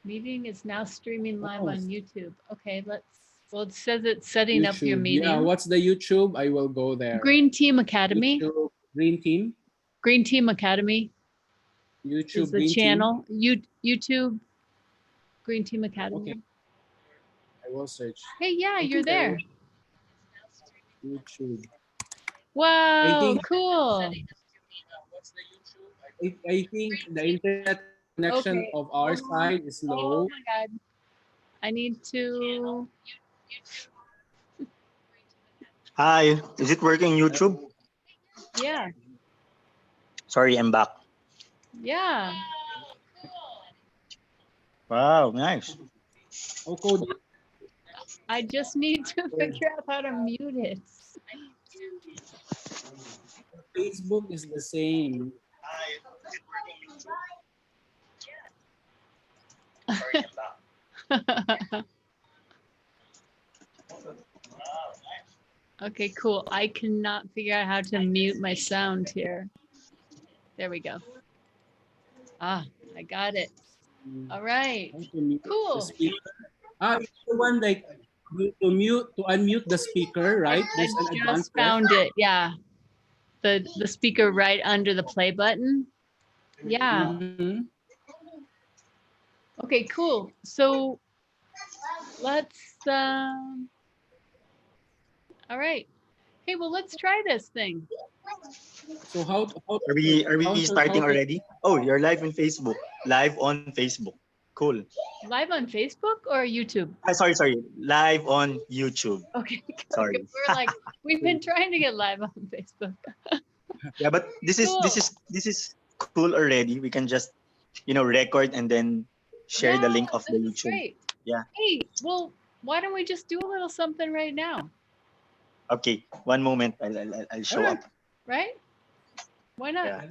Meeting is now streaming live Oh, on YouTube. Okay, well, it says it's setting up your YouTube. meeting. Yeah, what's the YouTube? I will go there. Green Team Academy. YouTube, Green Team. Green Team Academy YouTube, is the Green channel. Team. YouTube Green Team Academy. Okay, I will search. Hey, yeah, I you're think I there. will- YouTube. Wow, think cool. what's the YouTube? I think the internet connection Okay. of our side is low. Oh my God. I need to. Hi, is it working YouTube? Yeah. Sorry, I'm back. Yeah. Wow, nice. Okay. I just need to figure out how to mute it. Facebook is the same. Sorry, I'm back. Okay, cool. I cannot figure out how to mute my sound here. There we go. Ah, I got it. All right. How to mute the Cool. speaker? It's the one like to unmute the speaker, right? There's an I advanced just found it. Yeah. The speaker right under the play button. Yeah. Mm-hmm. Okay, cool. So let's all right. Hey, well, let's try this thing. So how Are we starting to- already? Oh, you're live on Facebook. Live on Facebook. Cool. Live on Facebook or YouTube? Sorry. Live on YouTube. Okay. Sorry. We're like, we've been trying to get live on Facebook. Yeah, but this is cool already. We can just record and then share the link of the this is YouTube. great. Yeah. Hey, well, why don't we just do a little something right now? Okay, one moment. I'll show up. Right? Why not? Yeah.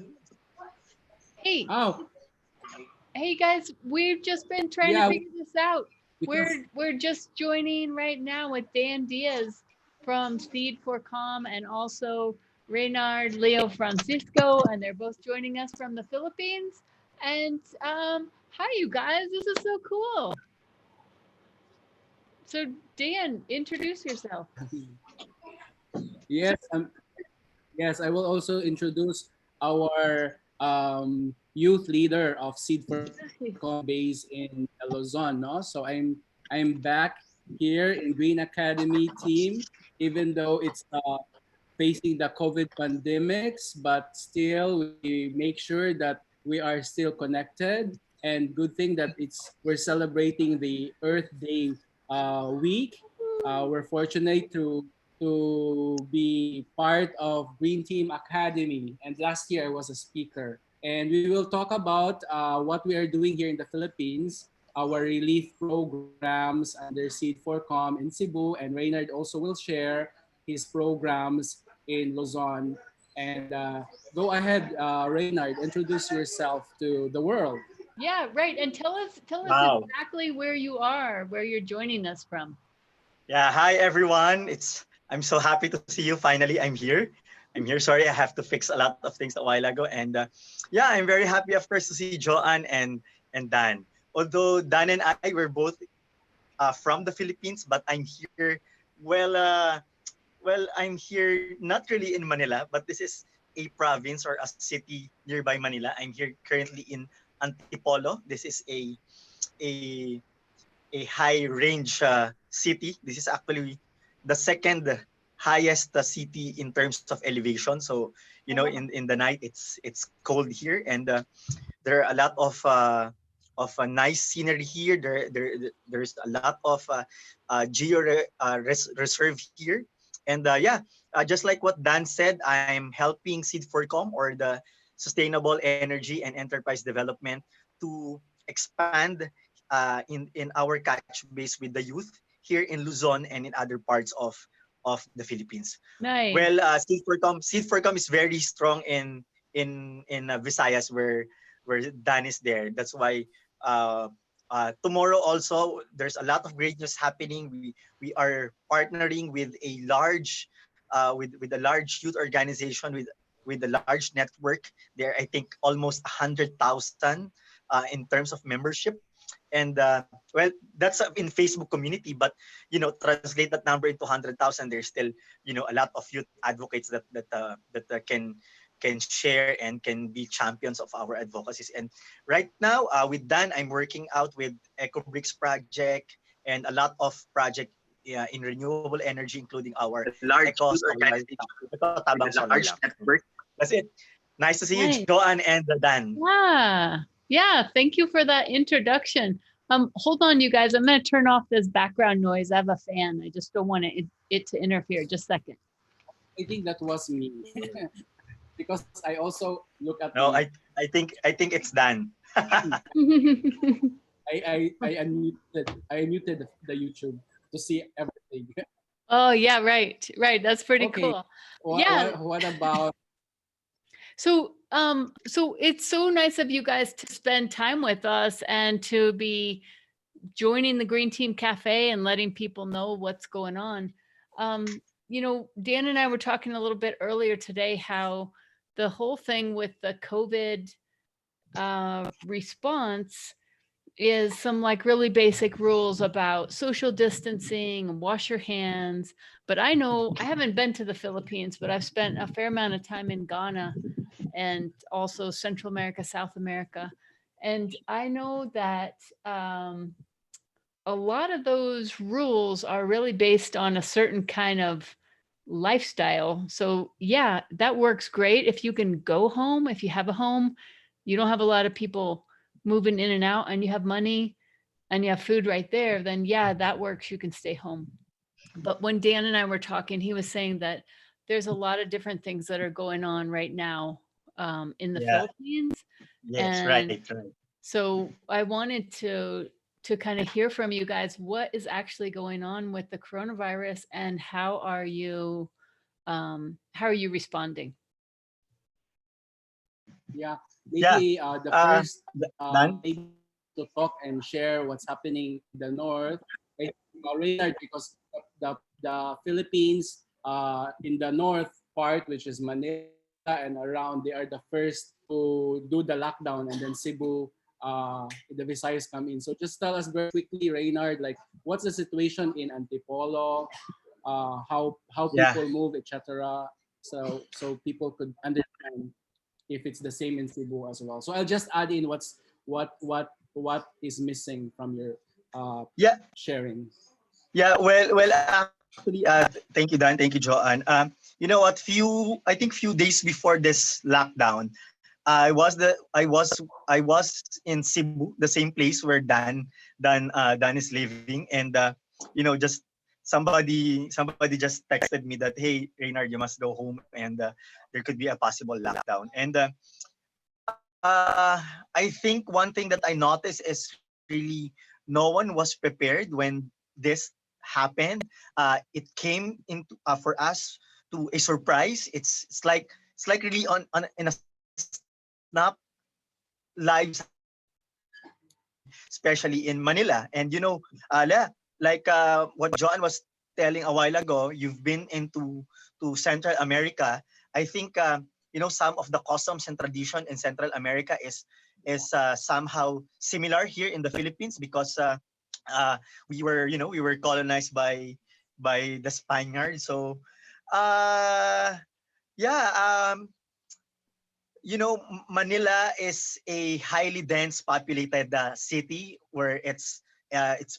Hey, Oh, hey guys, we've just been trying to figure this out. We're just joining right now with Dann Diez from SEED4COM and also Reynardo Francisco, and they're both joining us from the Philippines. And hi, you guys. This is so cool. So Dan, introduce yourself. yes. Yes, I will also introduce our youth leader of SEED4COM based in Luzon. No? So I'm back here in Green Academy team, even though it's facing the COVID pandemics, but still we make sure that we are still connected. And good thing that we're celebrating the Earth Day week. We're fortunate to be part of Green Team Academy. And last year I was a speaker. And we will talk about what we are doing here in the Philippines, our relief programs under SEED4COM in Cebu. And Reynard also will share his programs in Luzon. And go ahead, Reynard, introduce yourself to the world. Yeah, right. And tell us Wow. exactly where you are, where you're joining us from. Yeah, hi everyone. I'm so happy to see you finally. I'm here. Sorry, I have to fix a lot of things a while ago. And yeah, I'm very happy, of course, to see Joanne and Dan. Although Dan and I were both from the Philippines, but I'm here. I'm here not really in Manila, but this is a province or a city nearby Manila. I'm here currently in Antipolo. This is a high range city. This is actually the second highest city in terms of elevation. So in the night it's cold here, and there are a lot of nice scenery here. There's a lot of reserve here, and just like what Dan said, I'm helping SEED4COM, or the Sustainable Energy and Enterprise Development, to expand in our catch base with the youth here in Luzon and in other parts of the Philippines. Nice. Well, SEED4COM is very strong in Visayas, where Dan is there. That's why tomorrow also there's a lot of great news happening. We are partnering with a large with a large youth organization with a large network. There, I think almost 100,000 in terms of membership. And well, that's in Facebook community, but translate that number into 100,000. There's still a lot of youth advocates that can share and can be champions of our advocacies. And right now, with Dan, I'm working out with EcoBricks project and a lot of project in renewable energy, including our large Eco youth Solar, Tabang with a Solar large Lab. network. That's it. Nice to see you, Nice. Joanne and Dan. Yeah. Thank you for that introduction. Hold on, you guys. I'm going to turn off this background noise. I have a fan. I just don't want it to interfere. Just a second. I think that was me. Because I also look at No, I think it's Dan. I unmuted the YouTube to see everything. Oh yeah, right. That's pretty cool. What about? So it's so nice of you guys to spend time with us and to be joining the Green Team Cafe and letting people know what's going on. Dan and I were talking a little bit earlier today how the whole thing with the COVID response is some like really basic rules about social distancing and wash your hands. But I know I haven't been to the Philippines, but I've spent a fair amount of time in Ghana and also Central America, South America. And I know that a lot of those rules are really based on a certain kind of lifestyle. So yeah, that works great if you can go home, if you have a home, you don't have a lot of people moving in and out and you have money and you have food right there, then yeah, that works. You can stay home. But when Dan and I were talking, he was saying that there's a lot of different things that are going on right now in the Philippines. Yes, and right. So I wanted to kind of hear from you guys, what is actually going on with the coronavirus and how are you responding? Yeah, maybe the first Dan? to talk and share what's happening in the north. Reynard, because the Philippines in the north part, which is Manila and around, they are the first to do the lockdown, and then Cebu, the Visayas come in. So just tell us very quickly, Reynard, like what's the situation in Antipolo, how people move, etc. So people could understand if it's the same in Cebu as well. So I'll just add in what is missing from your sharing. Yeah, well, actually, thank you, Dan. Thank you, Joanne. You know what? I think few days before this lockdown, I was in Cebu, the same place where Dan is living, and just somebody just texted me that, hey, Reynard, you must go home, and there could be a possible lockdown. And I think one thing that I noticed is really no one was prepared when this happened. It came into for us to a surprise. It's like really on in a snap, lives, especially in Manila. And like what John was telling a while ago, you've been to Central America. I think some of the customs and tradition in Central America is somehow similar here in the Philippines, because we were colonized by the Spaniards. So Manila is a highly dense populated city where its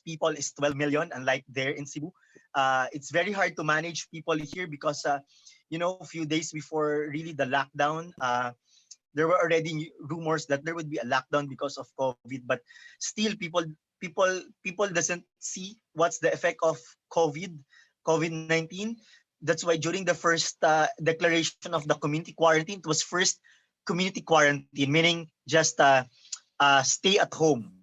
people is 12 million, unlike there in Cebu. It's very hard to manage people here because a few days before really the lockdown, there were already rumors that there would be a lockdown because of COVID, but still people doesn't see what's the effect of COVID-19. That's why during the first declaration of the community quarantine, it was first community quarantine, meaning just stay at home.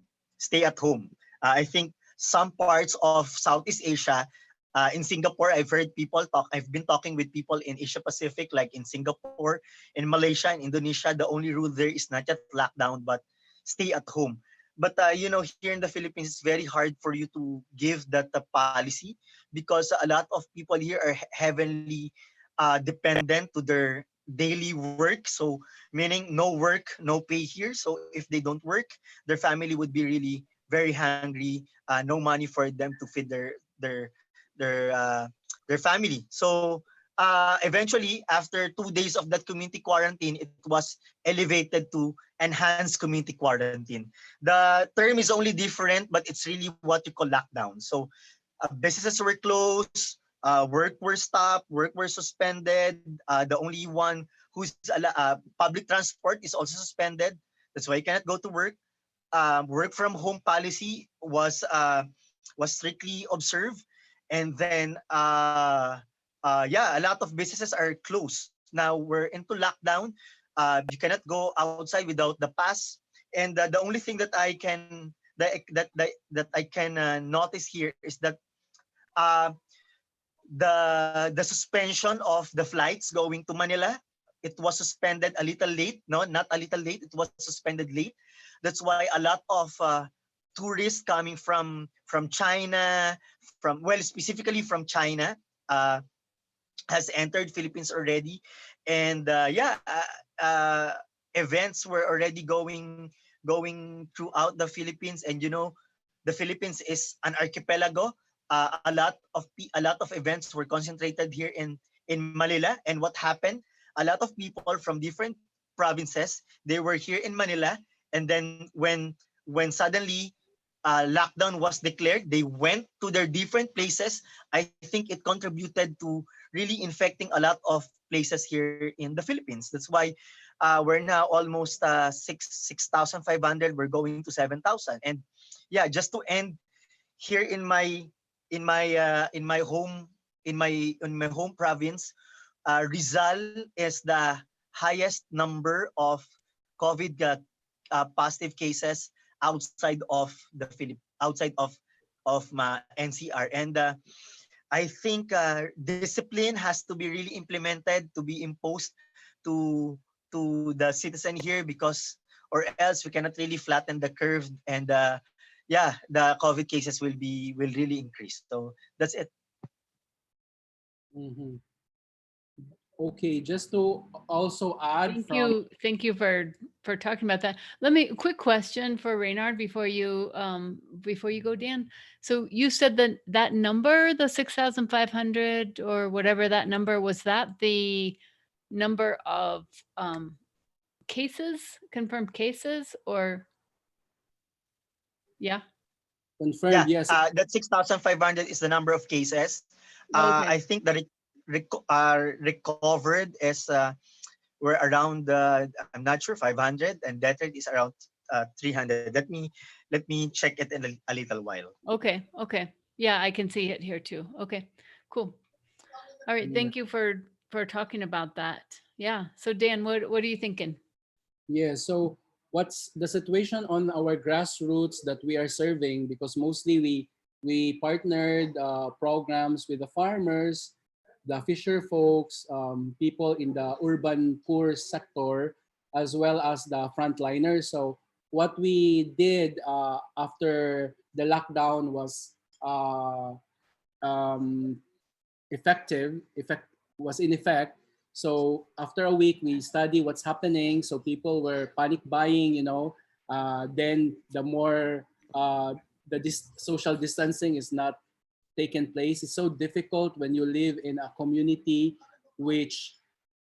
I think some parts of Southeast Asia, in Singapore, I've heard people talk. I've been talking with people in Asia Pacific, like in Singapore, in Malaysia, in Indonesia. The only rule there is not just lockdown, but stay at home. But here in the Philippines, it's very hard for you to give that policy, because a lot of people here are heavily dependent to their daily work. So meaning no work, no pay here. So if they don't work, their family would be really very hungry, no money for them to feed their uh, their family. So eventually, after 2 days of that community quarantine, it was elevated to enhanced community quarantine. The term is only different, but it's really what you call lockdown. So businesses were closed, work were stopped, work were suspended. The only one who's public transport is also suspended. That's why you cannot go to work. Work from home policy was strictly observed, and then yeah, a lot of businesses are closed. Now we're into lockdown. You cannot go outside without the pass, and the only thing that I can that I can notice here is that uh, the suspension of the flights going to Manila, it was suspended a little late. No, not a little late. It was suspended late. That's why a lot of tourists coming from China, from well specifically from China, uh, has entered Philippines already, and yeah, events were already going throughout the Philippines, and you know, the Philippines is an archipelago. A lot of events were concentrated here in Manila, and what happened? A lot of people from different provinces, they were here in Manila, and then when suddenly lockdown was declared, they went to their different places. I think it contributed to really infecting a lot of places here in the Philippines. That's why we're now almost 6,500. We're going to 7,000. And yeah, just to end here in my home province, Rizal is the highest number of COVID positive cases outside of the outside of my NCR, and I think discipline has to be really implemented, to be imposed to the citizen here, because or else we cannot really flatten the curve, and yeah, the COVID cases will really increase. So that's it. Mhm. Okay, just to also add from Thank you for talking about that. Let me quick question for Reynard before you go, Dan. So you said that that number, the 6,500 or whatever that number was, that the number of cases, confirmed cases, or yeah? confirmed, Yeah, yes. that 6,500 is the number of cases. I Okay. think the recovered is we're around I'm not sure 500, and death rate is around 300. Let me check it in a little while. Okay. Okay. Yeah, I can see it here too. Okay. Cool. All right. Yeah. Thank you for talking about that. Yeah. So Dan, what are you thinking? Yeah, so what's the situation on our grassroots that we are serving? Because mostly we partnered programs with the farmers, the fisher folks, people in the urban poor sector, as well as the frontliners. So what we did after the lockdown was uh, um, effect was in effect. So after a week we study what's happening, so people were panic buying, then the more social distancing is not taken place. It's so difficult when you live in a community which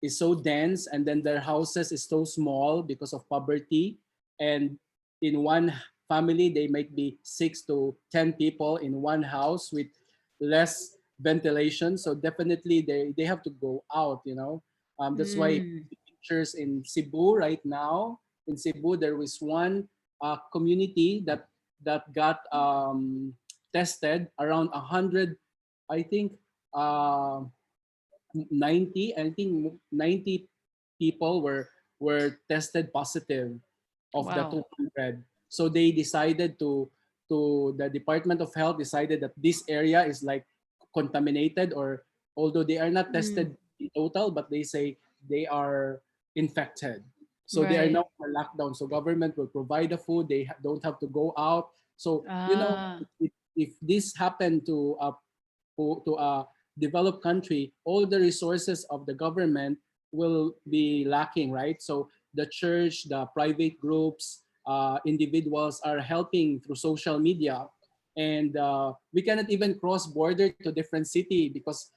is so dense, and then their houses is so small because of poverty, and in one family they might be 6 to 10 people in one house with less ventilation. So definitely they have to go out. That's why Mm, pictures in Cebu right now. In Cebu there was one community that got tested around 100, I think, uh, 90, I think 90 people were tested positive of the wow. 200. So they decided to the Department of Health decided that this area is like contaminated, or although they are not Mm, tested in total, but they say they are infected. So they are right. now for lockdown. So government will provide the food. They don't have to go out. So Ah. if this happened to a developed country, all the resources of the government will be lacking, right? So the church, the private groups, individuals are helping through social media, and we cannot even cross border to different city because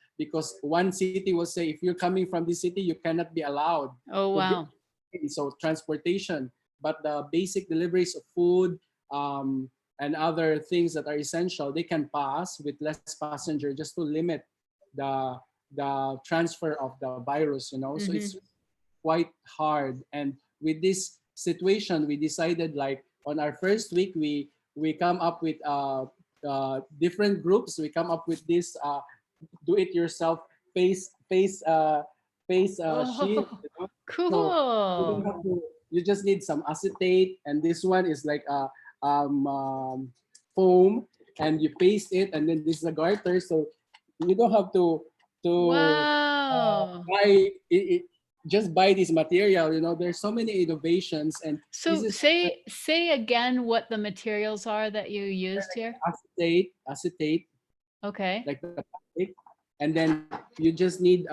one city will say if you're coming from this city you cannot be allowed. Oh, wow. So transportation, but the basic deliveries of food, and other things that are essential, they can pass with less passenger just to limit the transfer of the virus. So it's quite hard. And with this situation, we decided, like, on our first week, we come up with different groups. We come up with this do-it-yourself face shield. Oh, So you don't cool. have to. You just need some acetate, and this one is like a foam, and you paste it, and then this is a garter, so you don't have to Wow. buy it. Just buy this material. There's so many innovations, and So this is say again what the materials are that you used here. acetate, Okay. like the plastic, and then you just need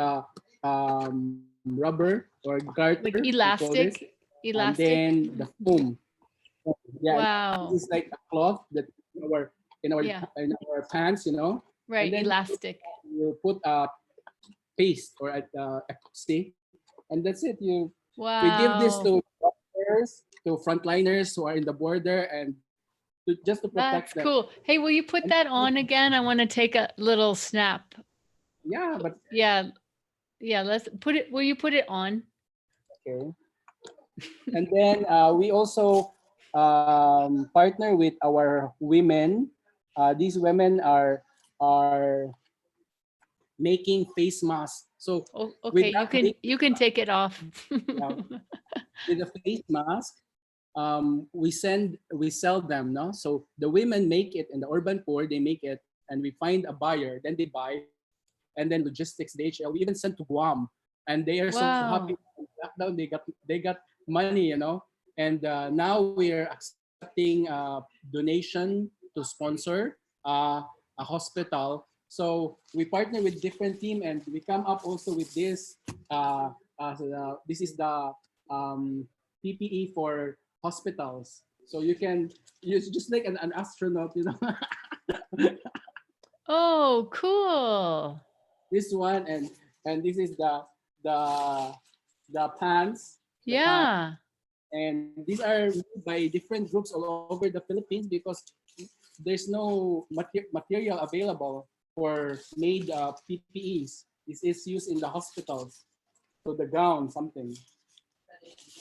rubber or garter, Like we call this, and elastic. then the foam. Yeah, Wow. this is like a cloth that Yeah. in our pants, and Right. then Elastic. you put a paste or a epoxy, and that's it. We give this Wow. to doctors, to frontliners who are in the border, and just to That's protect them. cool. Hey, will you put that on again? I want to take a little snap. Yeah, but Yeah. Yeah. Let's put it. Will you put it on? okay. And then we also partner with our women. These women are making face masks. So Oh, with okay. that, You can take it off. with the face mask, we sell them. No, so the women make it in the urban poor. They make it, and we find a buyer. Then they buy, and then logistics, DHL. We even sent to Guam, and they are so happy. Wow. Lockdown, they got money. And now we're accepting donation to sponsor a hospital. So we partner with different team, and we come up also with this. This is the PPE for hospitals. So you can use just like an astronaut. Oh, cool. This one, and this is the pants. Yeah. And these are made by different groups all over the Philippines because there's no material available for made PPEs. This is used in the hospitals. So the gown, something.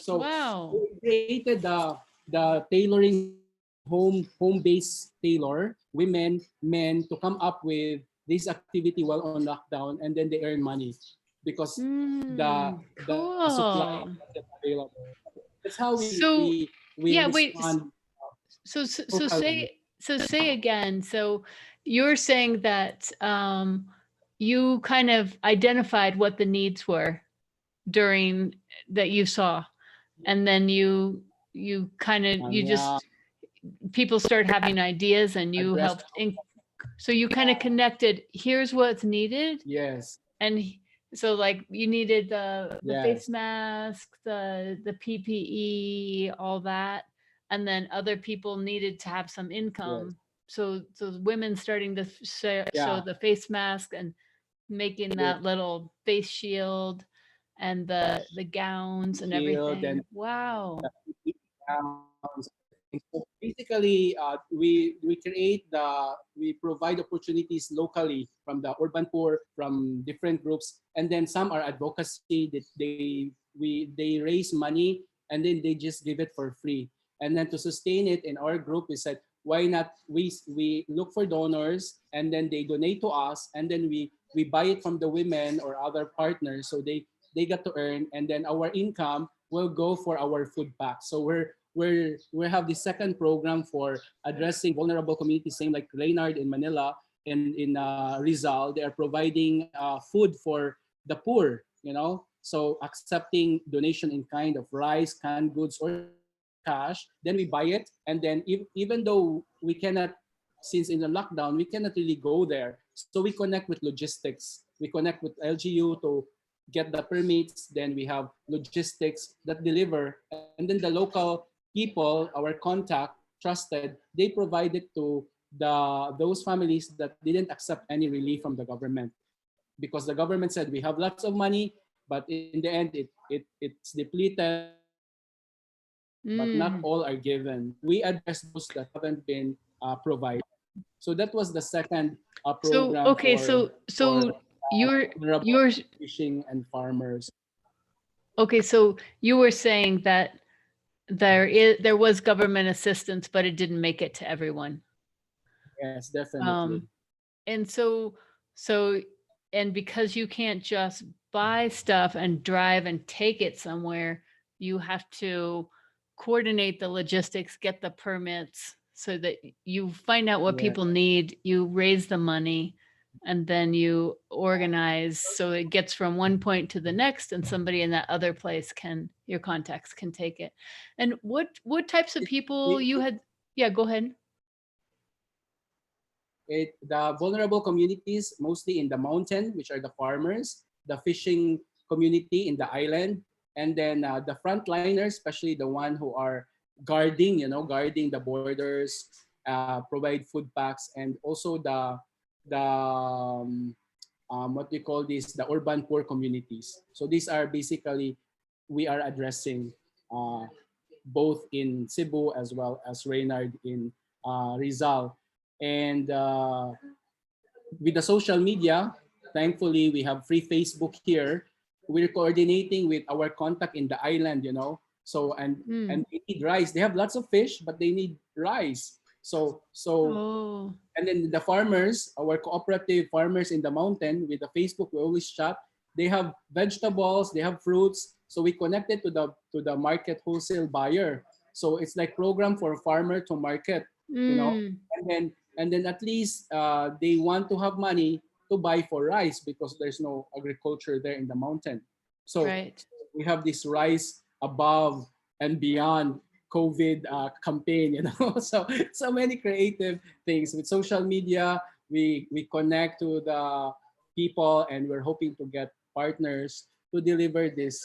So Wow. we created the tailoring home-based tailor, women, men, to come up with this activity while on lockdown, and then they earn money because the supply Cool. is available. That's how So we yeah, wait. respond. So locally. say again. So you're saying that you kind of identified what the needs were during that you saw, and then you kind of you just people start having ideas and you helped. So you kind of connected. Here's what's needed. Yes. And so like you needed the face Yes. mask, the PPE, all that, and then other people needed to have some income. So women starting to show the face mask and making that little face shield and the gowns and everything. And Wow. so basically, we provide opportunities locally from the urban poor, from different groups, and then some are advocacy that they raise money and then they just give it for free. And then to sustain it in our group, we said, why not we look for donors and then they donate to us, and then we buy it from the women or other partners, so they got to earn, and then our income will go for our food packs. So we have the second program for addressing vulnerable communities, same like Reynardo in Manila and in Rizal. They are providing food for the poor, so accepting donation in kind of rice, canned goods, or cash. Then we buy it, and then even though we cannot, since in the lockdown, we cannot really go there. So we connect with logistics. We connect with LGU to get the permits. Then we have logistics that deliver, and then the local people, our contact, trusted, they provided to those families that didn't accept any relief from the government, because the government said we have lots of money, but in the end it's depleted, but not all are given. We address those that haven't been provided. So that was the second So program okay, so you're vulnerable fishing and farmers. okay, so you were saying that there was government assistance, but it didn't make it to everyone. Yes, definitely. And so and because you can't just buy stuff and drive and take it somewhere, you have to coordinate the logistics, get the permits, so that you find out what Yeah. people need, you raise the money, and then you organize so it gets from one point to the next, and somebody in that other place your contacts can take it. And what types of people you had? Yeah, go ahead. The vulnerable communities, mostly in the mountain, which are the farmers, the fishing community in the island, and then the frontliners, especially the one who are guarding, guarding the borders, provide food packs, and also the what we call this, the urban poor communities. So these are basically we are addressing both in Cebu as well as Reynard in Rizal. And with the social media, thankfully we have free Facebook here. We're coordinating with our contact in the island, So and they need rice. They have lots of fish, but they need rice. And then the farmers, our cooperative farmers in the mountain, with the Facebook, we always chat. They have vegetables, they have fruits. So we connected to the market wholesale buyer. So it's like program for farmer to market, and then at least they want to have money to buy for rice because there's no agriculture there in the mountain. So we have this rice above and beyond COVID campaign, so many creative things with social media. We connect to the people, and we're hoping to get partners to deliver this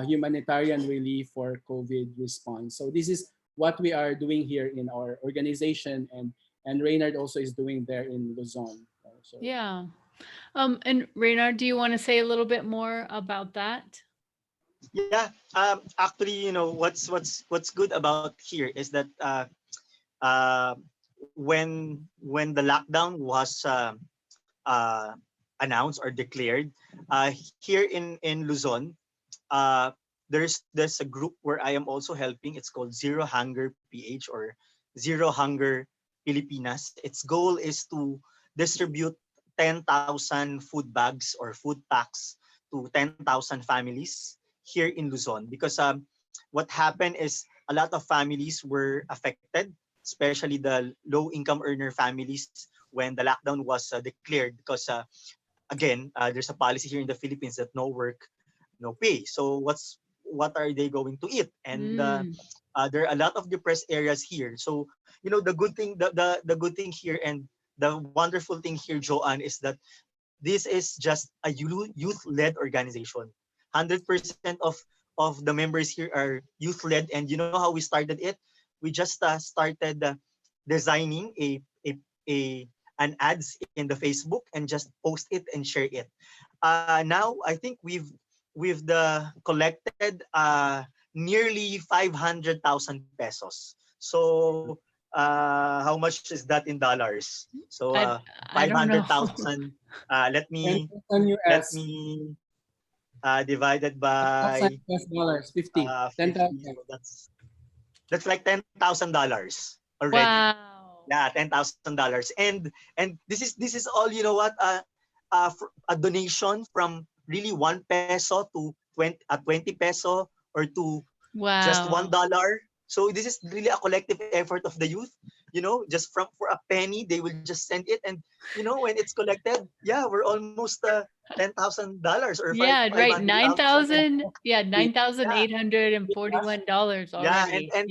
humanitarian relief for COVID response. So this is what we are doing here in our organization, and Reynard also is doing there in Luzon. So. Yeah. And Reynard, do you want to say a little bit more about that? Yeah. Actually, what's good about here is that uh, when the lockdown was announced or declared, here in Luzon, uh, there's a group where I am also helping. It's called Zero Hunger PH, or Zero Hunger Pilipinas. Its goal is to distribute 10,000 food bags or food packs to 10,000 families here in Luzon, because what happened is a lot of families were affected, especially the low income earner families, when the lockdown was declared, because again, there's a policy here in the Philippines that no work, no pay. So what are they going to eat? And there are a lot of depressed areas here. So the good thing, the good thing here, and the wonderful thing here, Joanne, is that this is just a youth-led organization. 100% of the members here are youth-led, and you know how we started it? We just started designing a an ads in the Facebook and just post it and share it. Now I think we've collected nearly 500,000 pesos. So how much is that in dollars? So I don't know. 500,000. Let me divided by dollars, 50. 50. So that's like $10,000 already. Wow. Yeah, $10,000. And this is all, you know what, a donation from really 1 peso to 20 peso, or to just $1. So this is really a collective effort of the youth. Just for a penny, they will just send it, and when it's collected, yeah, we're almost $10,000 or yeah, right, 9,000. yeah, $9,841 already. And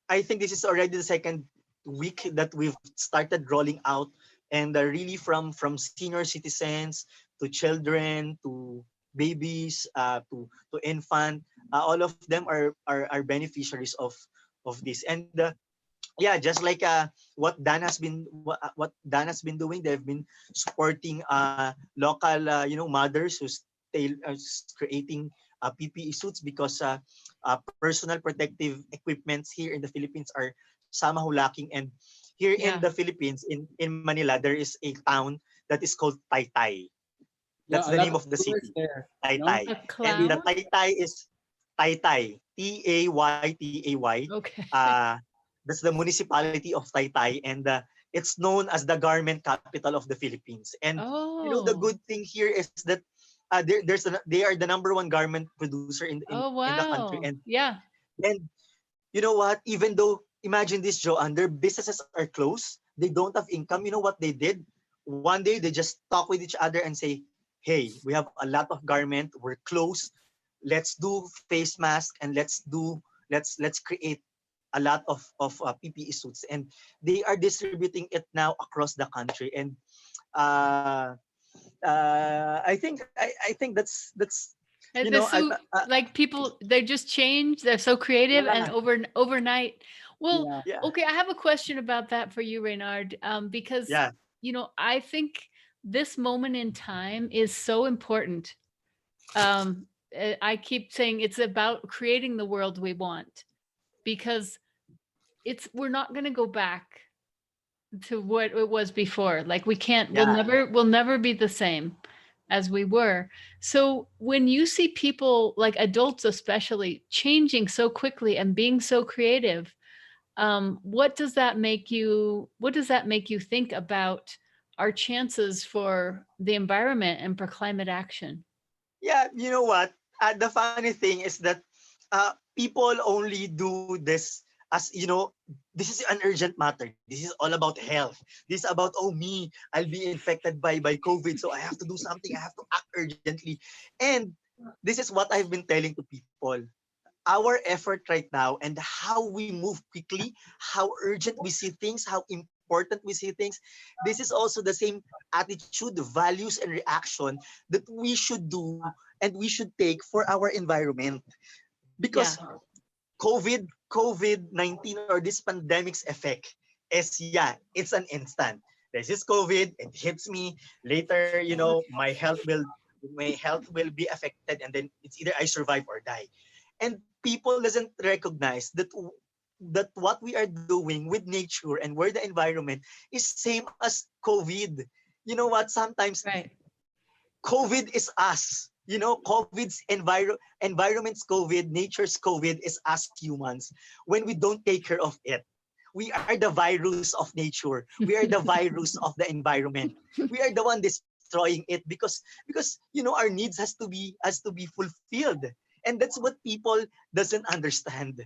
I think this is already the second week that we've started rolling out, and really from senior citizens to children to babies, to infant, all of them are beneficiaries of this. And yeah, just like what Dan has been doing, they've been supporting local mothers who's creating PPE suits, because personal protective equipments here in the Philippines are somehow lacking. And here in Yeah. the Philippines, in Manila, there is a town that is called Taytay. Yeah, That's a the lot name of of the tourists city, there, no? Taytay. A And the clown? Taytay is Taytay, Taytay. Okay. That's the municipality of Taytay, and it's known as the garment capital of the Philippines. And the Oh. good thing here is that they are the number one garment producer Oh, in the country. wow. Yeah. And you know what? Even though, imagine this, Joanne, their businesses are closed, they don't have income. You know what they did? One day they just talk with each other and say, "Hey, we have a lot of garment. We're closed. Let's do face mask, and let's create a lot of PPE suits." And they are distributing it now across the country. And uh, I think that's And they're so, like, people, they just change. They're so creative, and yeah, overnight. Well, Yeah. yeah, okay, I have a question about that for you, Reynard, because yeah, I think this moment in time is so important. I keep saying it's about creating the world we want, because we're not going to go back to what it was before. Like, we can't, yeah. we'll never be the same as we were. So when you see people, like adults especially, changing so quickly and being so creative, what does that make you think about our chances for the environment and for climate action? Yeah, you know what? The funny thing is that people only do this as, this is an urgent matter. This is all about health. This is about, oh, me, I'll be infected by COVID, so I have to do something. I have to act urgently. And this is what I've been telling to people. Our effort right now and how we move quickly, how urgent we see things, how important we see things, this is also the same attitude, values, and reaction that we should do and we should take for our environment. Yeah. Because COVID-19 or this pandemic's effect is, yeah, it's an instant. This is COVID, it hits me. Later, my health will be affected, and then it's either I survive or die. And people doesn't recognize that what we are doing with nature and where the environment is same as COVID. You know what? Sometimes Right. COVID is us. Environment's COVID, nature's COVID is us humans when we don't take care of it. We are the virus of nature. We are the virus of the environment. We are the one destroying it because our needs has to be fulfilled. And that's what people doesn't understand.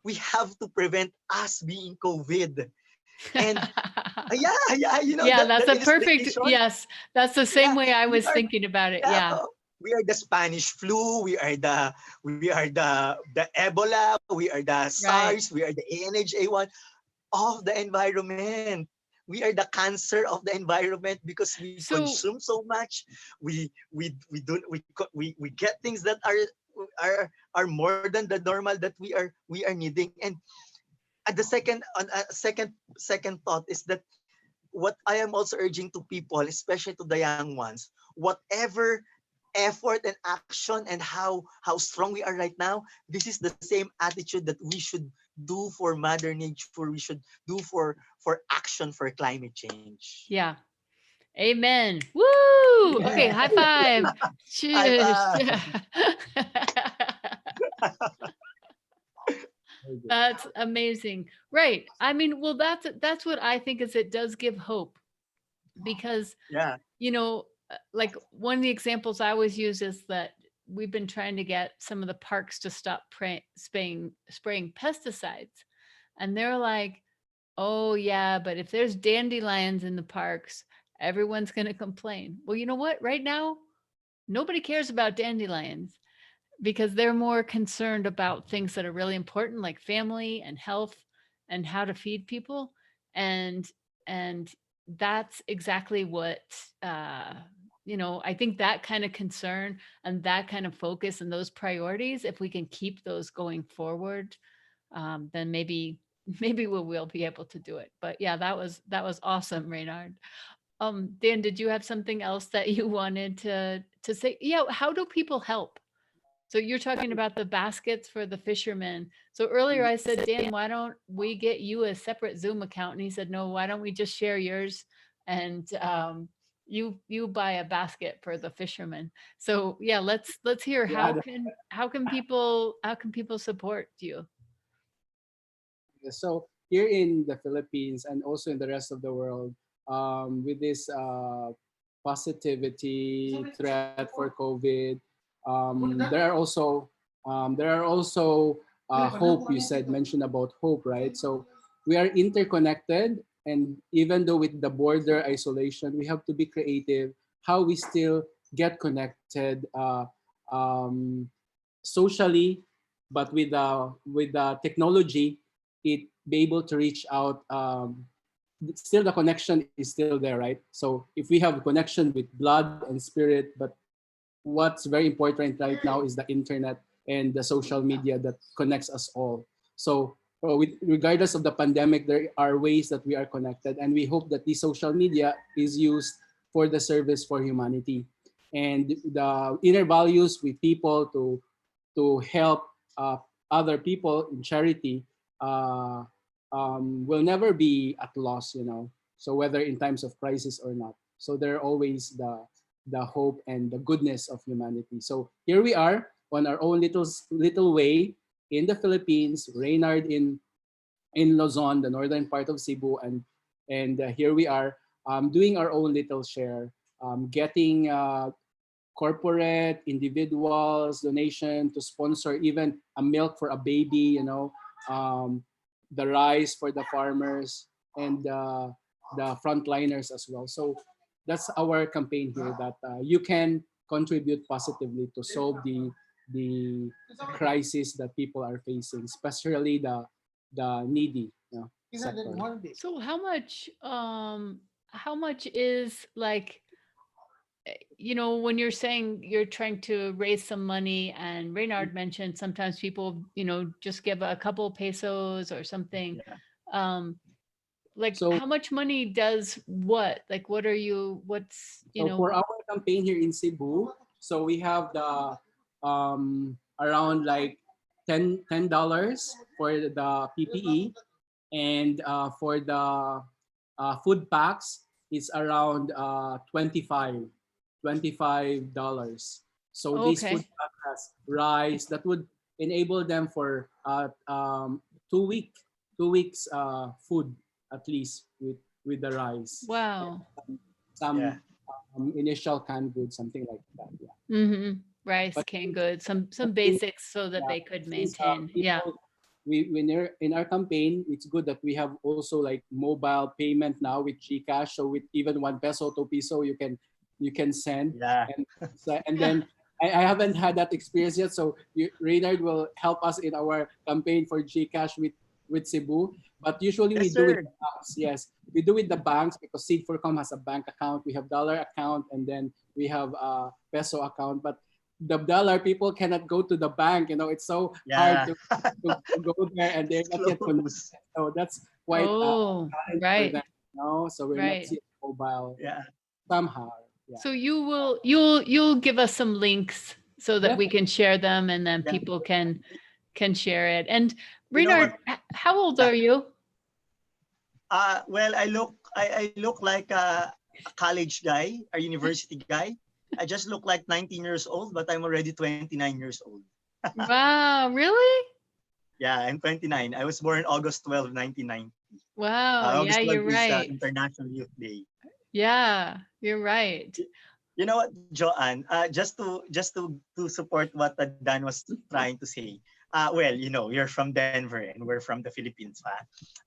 We have to prevent us being COVID. And Yeah, that that's a perfect, illustration. yes. That's the Yeah, same way I we was are thinking about it. yeah, Yeah. we are the Spanish flu, we are the Ebola, we are the Right. SARS, we are the ANH1 of the environment. We are the cancer of the environment because we So, consume so much. We don't we get things that are more than the normal that we are needing. And at the second thought is that what I am also urging to people, especially to the young ones, whatever effort and action and how strong we are right now, this is the same attitude that we should do for Mother Nature. We should do for action for climate change. yeah. Amen. Woo! Okay, Yeah. high five. I Cheers. Very good. That's amazing. Right. I mean, well, that's what I think is it does give hope, because, yeah, like, one of the examples I always use is that we've been trying to get some of the parks to stop spraying pesticides. And they're like, "Oh yeah, but if there's dandelions in the parks, everyone's going to complain." Well, you know what? Right now, nobody cares about dandelions, because they're more concerned about things that are really important, like family and health and how to feed people. And and that's exactly what uh I think that kind of concern and that kind of focus and those priorities, if we can keep those going forward, then maybe we'll be able to do it. But yeah, that was awesome, Reynard. Dan, did you have something else that you wanted to say? Yeah, how do people help? So you're talking about the baskets for the fishermen. So earlier I said, Dan, why don't we get you a separate Zoom account? And he said, no, why don't we just share yours? And you buy a basket for the fishermen. So yeah, let's hear how can people support you? So here in the Philippines and also in the rest of the world, with this positivity threat for COVID, there are also hope. You said mention about hope, right? So we are interconnected, and even though with the border isolation, we have to be creative. How we still get connected socially, but with the technology, it be able to reach out. Still, the connection is still there, right? So if we have connection with blood and spirit, but what's very important right now is the internet and the social media that connects us all. So regardless of the pandemic, there are ways that we are connected, and we hope that the social media is used for the service for humanity and the inner values with people to help other people in charity uh, will never be at loss, So whether in times of crisis or not, so there are always the hope and the goodness of humanity. So here we are on our own little way in the Philippines. Reynard in Luzon, the northern part of Cebu, and here we are doing our own little share, getting corporate, individuals, donation to sponsor even a milk for a baby, the rice for the farmers and the frontliners as well. So that's our campaign here, that you can contribute positively to solve the crisis that people are facing, especially the needy sector. So how much is like, when you're saying you're trying to raise some money, and Reynard mentioned sometimes people, just give a couple pesos or something. Yeah. Like, so, how much money does what? Like, what's, so for our campaign here in Cebu, so we have the around like $10 for the PPE, and for the food packs, it's around $25. So these food packs has rice that would enable them for 2 weeks food at least with the rice. Wow. Some initial canned goods, something like that. Yeah. Mm-hmm. Rice, canned goods, some basics so that they could maintain. When in our campaign, it's good that we have also like mobile payment now with GCash. So with even 1 peso, 2 peso, you can send. Yeah. And then I haven't had that experience yet. So Reynard will help us in our campaign for GCash with Cebu. But usually we do it with the banks. Yes, we do with the banks because SEED4COM has a bank account. We have dollar account, and then we have a peso account. But the dollar people cannot go to the bank. It's so hard to go there, and they're not yet connected. So that's quite right. for them, so we're not seeing mobile. Yeah. Somehow. Yeah. So you'll give us some links so that we can share them, and then people can share it. And Reynard, how old are you? Well, I look like a college guy, a university guy. I just look like 19 years old, but I'm already 29 years old. Wow, really? Yeah, I'm 29. I was born August 12, 1990. Wow, yeah, you're right. International Youth Day. Yeah, you're right. You know what, Joanne? Just to support what Dan was trying to say. Well, you're from Denver and we're from the Philippines.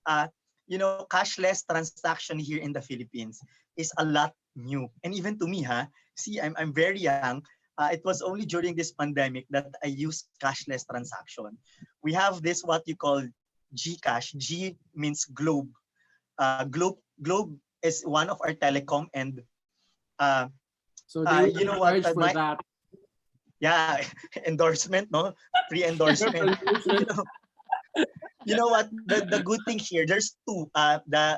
Cashless transaction here in the Philippines is a lot new, and even to me, See, I'm very young. It was only during this pandemic that I used cashless transaction. We have this what you call GCash. G means globe. Globe is one of our telecom and So they You know will what? charge for that. Yeah, endorsement, no? Free endorsement. You know, you know what? The good thing here, there's two. The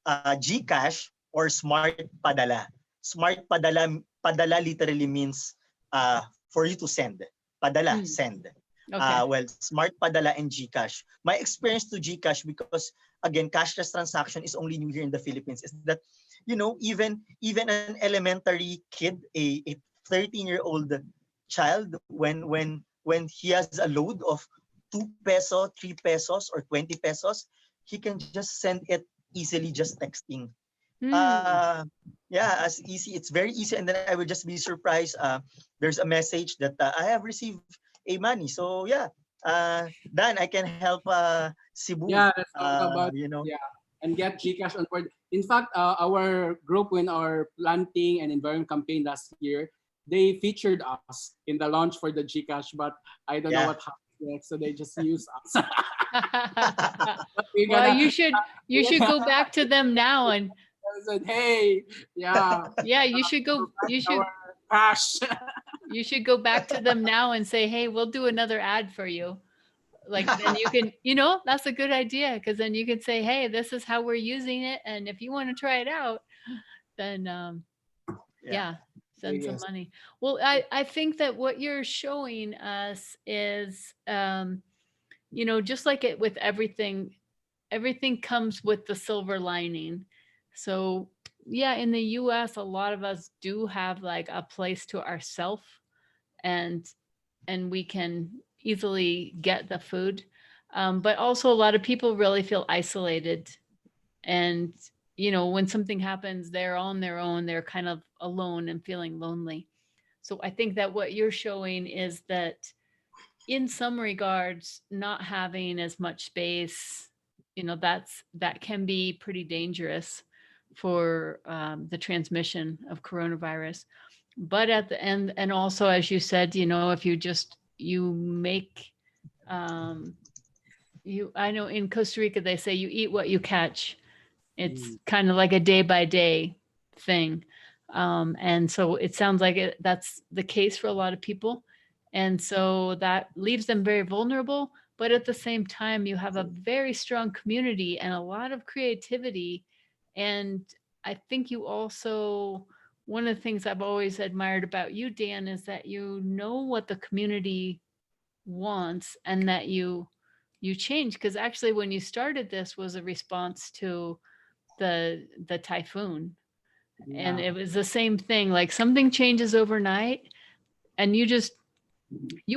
GCash or Smart Padala. Smart Padala literally means for you to send. Padala, Mm. send. Okay. Well, Smart Padala and GCash. My experience to GCash, because again, cashless transaction is only new here in the Philippines, is that, you know, even an elementary kid, a 13-year-old child, when he has a load of 2 peso, 3 pesos, or 20 pesos, he can just send it easily just texting. Mm. Yeah, as easy. It's very easy, and then I will just be surprised. There's a message that I have received a money. So yeah, Dan, I can help Cebu. Yeah, let's talk about, You know, yeah, and get GCash on board. In fact, our group, in our planting and environment campaign last year, they featured us in the launch for the GCash, but I don't know yeah. what happened next, so they just use us. But we're Well, gonna you should go back to them now and said, hey, yeah, yeah, you should go our cash. you should go back to them now and say, "Hey, we'll do another ad for you." Like then you can, that's a good idea because then you can say, "Hey, this is how we're using it and if you want to try it out, then yeah, send some Yes. money." Well, I think that what you're showing us is just like it with everything, everything comes with the silver lining. So yeah, in the US, a lot of us do have like a place to ourself and we can easily get the food. But also a lot of people really feel isolated. And, when something happens, they're on their own, they're kind of alone and feeling lonely. So I think that what you're showing is that in some regards, not having as much space, that can be pretty dangerous for the transmission of coronavirus. But at the end, and also as you said, if you make I know in Costa Rica they say you eat what you catch. It's kind of like a day by day thing. And so it sounds like that's the case for a lot of people. And so that leaves them very vulnerable. But at the same time, you have a very strong community and a lot of creativity. And I think you also, one of the things I've always admired about you, Dan, is that you know what the community wants and that you change. Because actually, when you started this was a response to the typhoon. And it was the same thing, like something changes overnight and you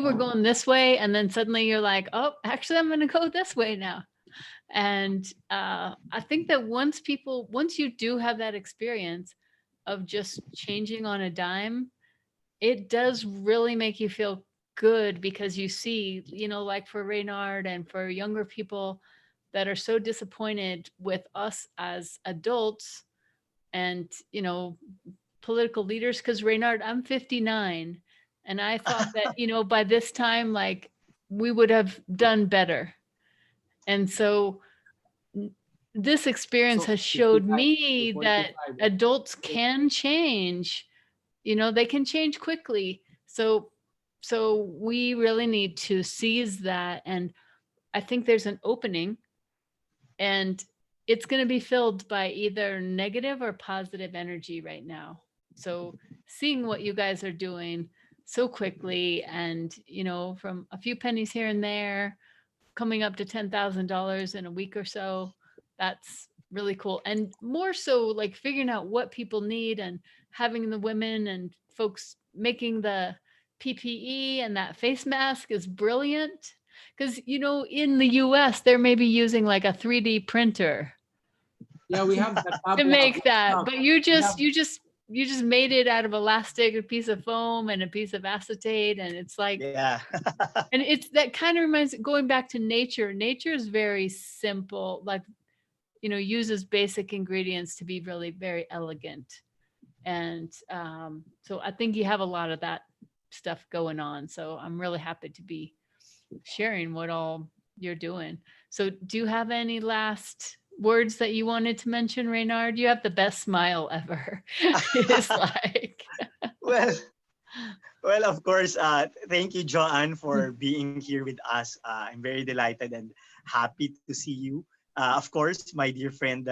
were going this way and then suddenly you're like, oh, actually I'm going to go this way now. And I think that once you do have that experience of just changing on a dime, it does really make you feel good because you see, like for Reynard and for younger people that are so disappointed with us as adults and, political leaders. Because Reynard, I'm 59 and I thought that, by this time, like we would have done better. And so this experience has showed me that adults can change, they can change quickly. So we really need to seize that. And I think there's an opening and it's going to be filled by either negative or positive energy right now. So seeing what you guys are doing so quickly and, from a few pennies here and there, coming up to $10,000 in a week or so, that's really cool. And more so like figuring out what people need and having the women and folks making the PPE and that face mask is brilliant. Because, in the US, they're maybe using like a 3D printer. Yeah, we have that to make that. But you just made it out of elastic, a piece of foam and a piece of acetate. And it's like, yeah. and it's that kind of reminds, going back to nature. Nature is very simple, like, uses basic ingredients to be really very elegant. And so I think you have a lot of that stuff going on. So I'm really happy to be sharing what all you're doing. So do you have any last words that you wanted to mention, Reynard? You have the best smile ever. It's like Well, well, of course, thank you, Joanne, for being here with us. I'm very delighted and happy to see you. Of course, my dear friend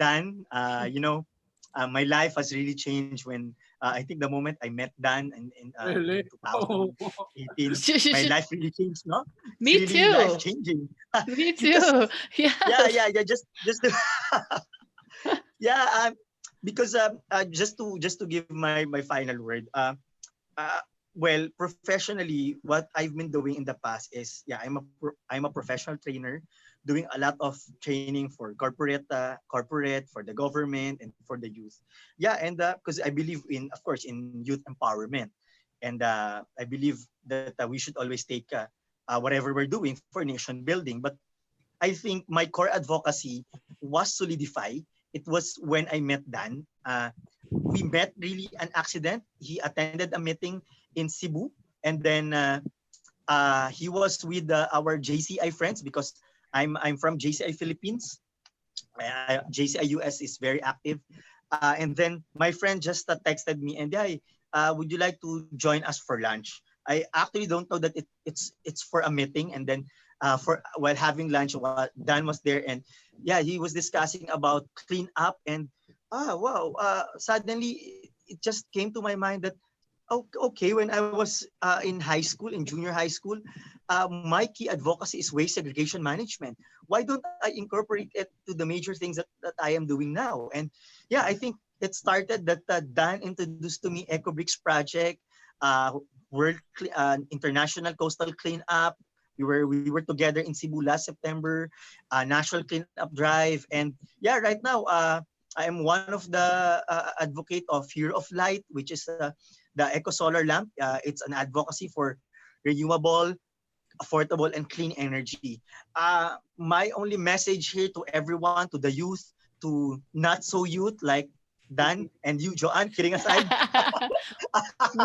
Dan, my life has really changed when I think the moment I met Dan in Really? Oh. 2018, my life really changed, no? It's Me really life too. changing. Me Because too. Yeah. yeah, just to yeah, because just to give my final word. Uh, well, professionally, what I've been doing in the past is, yeah, I'm a professional trainer, doing a lot of training for corporate, for the government, and for the youth. Yeah, and because I believe in, of course, in youth empowerment, and I believe that we should always take whatever we're doing for nation building. But I think my core advocacy was solidified. It was when I met Dan. We met really an accident. He attended a meeting in Cebu, and then he was with our JCI friends because I'm from JCI Philippines. JCI US is very active. And then my friend just texted me and, hey, would you like to join us for lunch? I actually don't know that it's for a meeting. And then for while having lunch, Dan was there, and yeah, he was discussing about clean up, and wow, suddenly it just came to my mind that, okay, when I was in high school, in junior high school, my key advocacy is waste segregation management. Why don't I incorporate it to the major things that I am doing now? And yeah, I think it started that Dan introduced to me EcoBricks project, International Coastal Cleanup. We were together in Cebu last September, National Cleanup Drive, and yeah, right now I am one of the advocate of Here of Light, which is the Eco Solar Lamp. It's an advocacy for renewable, affordable, and clean energy. My only message here to everyone, to the youth, to not so youth like Dan and you, Joanne, kidding aside.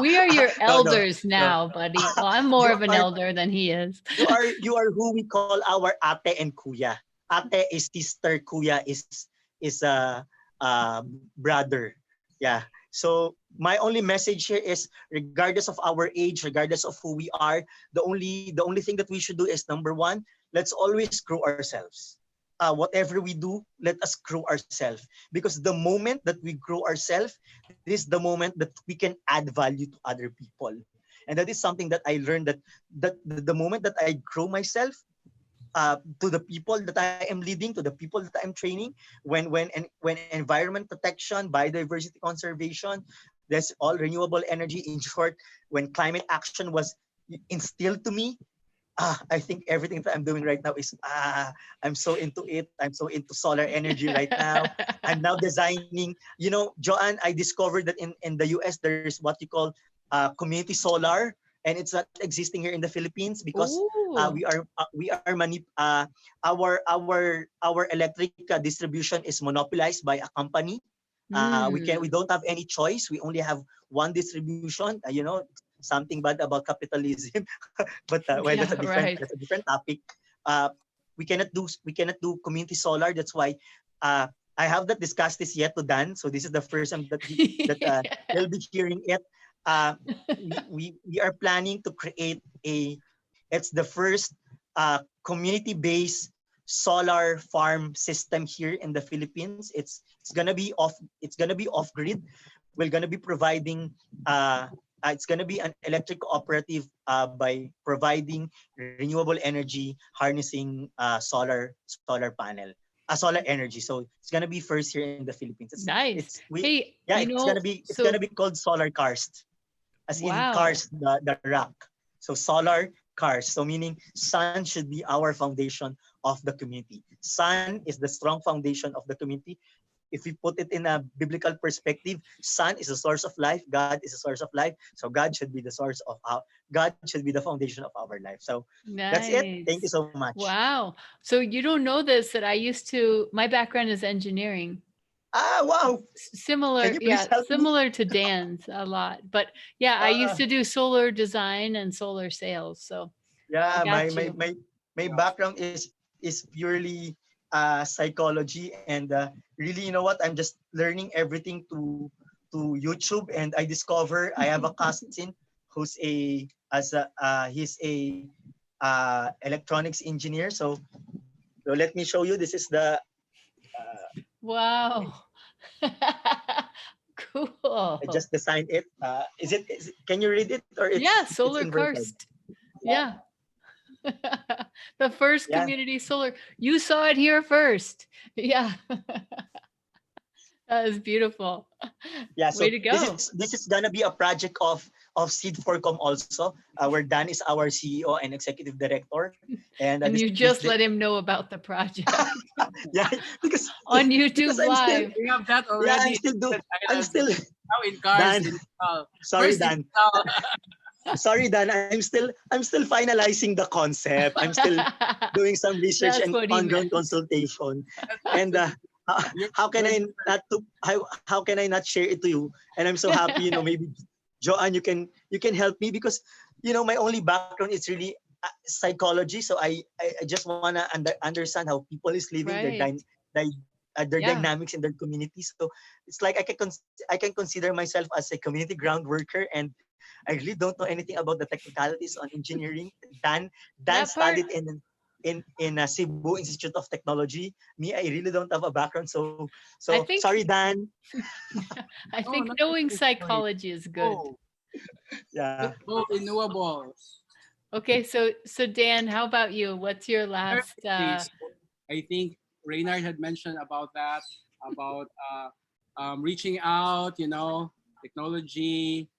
We are your No, no, elders no. now, buddy. Well, I'm more You of an are elder than he is. you are who we call our ate and kuya. Ate is sister, kuya is brother. Yeah. So my only message here is, regardless of our age, regardless of who we are, the only thing that we should do is, number one, let's always grow ourselves. Whatever we do, let us grow ourselves. Because the moment that we grow ourselves, this is the moment that we can add value to other people. And that is something that I learned, that the moment that I grow myself, to the people that I am leading, to the people that I'm training, when environment protection, biodiversity conservation, there's all renewable energy. In short, when climate action was instilled to me, I think everything that I'm doing right now is I'm so into it. I'm so into solar energy right now. I'm now designing. Joanne, I discovered that in the US there's what you call community solar, and it's not existing here in the Philippines because Ooh. our electric distribution is monopolized by a company. We don't have any choice. We only have one distribution. Something bad about capitalism, but well, Yeah, right. that's a different topic. Uh, we cannot do community solar. That's why I have not discussed this yet to Dan. So this is the first time he'll be hearing it. Uh, we are planning to create it's the first community-based solar farm system here in the Philippines. It's gonna be off grid. We're gonna be providing it's going to be an electric cooperative by providing renewable energy, harnessing solar panel, solar energy. So it's going to be first here in the Philippines. Nice. It's we Hey, yeah, it's gonna be called solar cars, as in wow. cars, the rock. So solar cars. So meaning sun should be our foundation of the community. Sun is the strong foundation of the community. If we put it in a biblical perspective, sun is the source of life, God is the source of life. So God should be the foundation of our life. So that's it. Thank you Nice. so much. Wow. So you don't know this, that my background is engineering. Wow. Similar, Can you please yeah, help me? similar to Dan's a lot. But yeah, I used to do solar design and solar sales. So I Yeah, my got my you. my my background is purely psychology, and really, you know what? I'm just learning everything to YouTube, and I discover I have a cousin who's he's a electronics engineer. So let me show you. This is the Wow. Cool. I just designed it. Can you read it, or Yeah, it's solar inverted? karst. Yeah. The first Yeah. community solar. You saw it here first. Yeah. That is beautiful. Yeah, Way so to go. this is gonna be a project of SEED4COM also, where Dan is our CEO and executive director, and And you just let him know about the project. yeah, because On YouTube I'm still, Live. We have that already. yeah, I'm still now in cars. Dan. Sorry, First Dan. install. Sorry, Dan. I'm still finalizing the concept. I'm still doing some research That's and what he ongoing meant. consultation. And how can I how can I not share it to you? And I'm so happy, maybe Joanne, you can help me, because my only background is really psychology. So I just wanna understand how people is living, Right. their Yeah. dynamics in their community. So it's like I can consider myself as a community ground worker, and I really don't know anything about the technicalities on engineering. Dan That part. studied in Cebu Institute of Technology. Me, I really don't have a background. I So think sorry, Dan. I Oh, think not knowing this way. psychology is good. Oh, Yeah. oh, renewables. Okay, so Dan, how about you? What's your last Perfectly. So I think Reynard had mentioned about that, about reaching out, technology.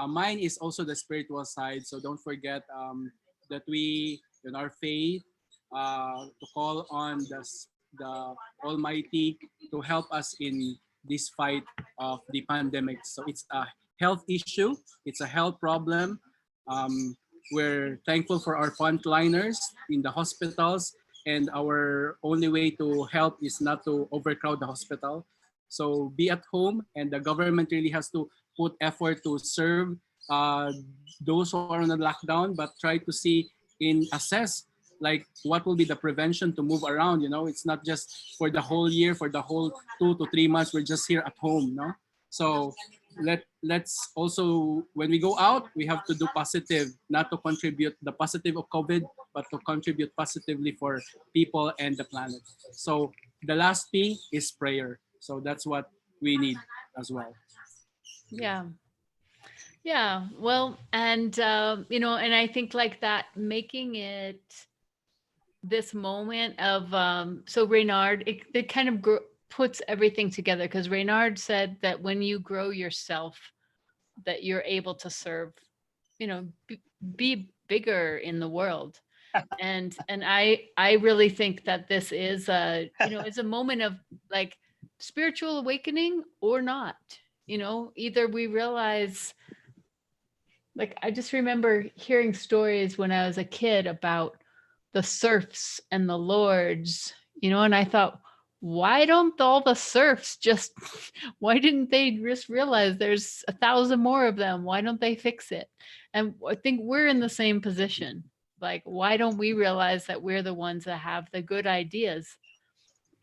Mine is also the spiritual side. So don't forget that we, in our faith, to call on the Almighty to help us in this fight of the pandemic. So it's a health issue. It's a health problem. Um, we're thankful for our frontliners in the hospitals, and our only way to help is not to overcrowd the hospital. So be at home, and the government really has to put effort to serve uh, those who are on the lockdown, but try to see in assess like what will be the prevention to move around. It's not just for the whole year, for the whole 2 to 3 months we're just here at home. No, so let's also, when we go out, we have to do positive, not to contribute the positive of COVID, but to contribute positively for people and the planet. So the last P is prayer. So that's what we need as well. Yeah. Yeah. Well, and and I think like that, making it this moment of so Reynard, it kind of puts everything together, because Reynard said that when you grow yourself, that you're able to serve, be bigger in the world. And I really think that this is is a moment of like spiritual awakening or not. Either we realize, like, I just remember hearing stories when I was a kid about the serfs and the lords, and I thought, why don't all the serfs just, why didn't they just realize there's 1,000 more of them? Why don't they fix it? And I think we're in the same position. Like, why don't we realize that we're the ones that have the good ideas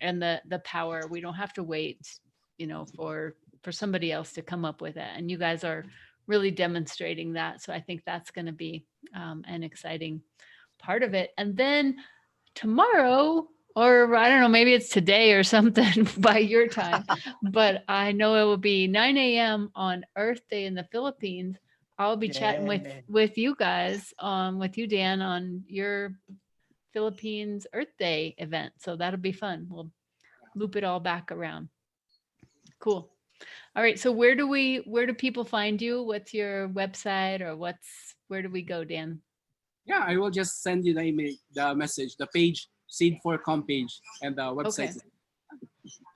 and the power? We don't have to wait, for somebody else to come up with it. And you guys are really demonstrating that. So I think that's going to be an exciting part of it. And then tomorrow, or I don't know, maybe it's today or something by your time, but I know it will be 9 a.m. on Earth Day in the Philippines. I'll be chatting with you guys, with you, Dan, on your Philippines Earth Day event. So that'll be fun. We'll loop it all back around. Cool. All right. So where do people find you? What's your website, or where do we go, Dan? Yeah, I will just send you the email, the message, the page, SEED4COM page, and the website.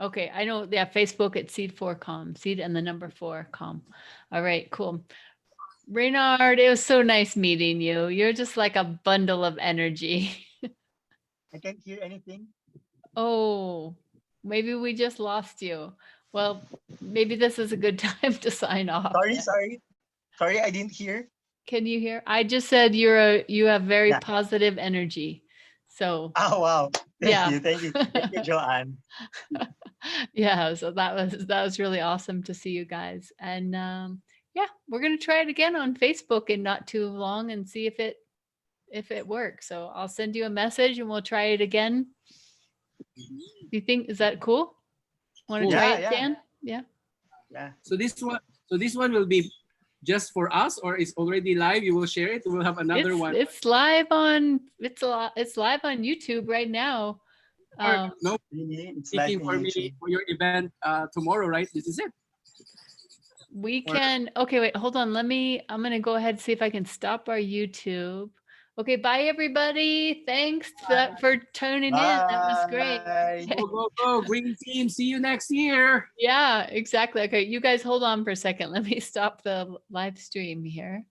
Okay. I know. Yeah. Facebook at SEED4COM, SEED and the number 4COM. All right. Cool. Reynard, it was so nice meeting you. You're just like a bundle of energy. I can't hear anything. Oh, maybe we just lost you. Well, maybe this is a good time to sign off. Sorry, I didn't hear. Can you hear? I just said you have very positive energy. So. Oh wow! Thank you, Joanne. Yeah, so that was really awesome to see you guys. And yeah, we're gonna try it again on Facebook in not too long and see if it works. So I'll send you a message and we'll try it again. You think, is that cool? Want to Cool. try Yeah, it, yeah. Dan? Yeah. Yeah. So this one will be just for us, or is already live? You will share it. We'll have another one. It's live on it's live on YouTube right now. No, It's live thinking in for YouTube. me for your event tomorrow, right? This is it. We Or- can, okay, wait, hold on. I'm going to go ahead and see if I can stop our YouTube. Okay, bye everybody. Thanks for tuning in. That was great. Bye. Go, go, go. Green team. See you next year. Yeah, exactly. Okay, you guys hold on for a second. Let me stop the live stream here.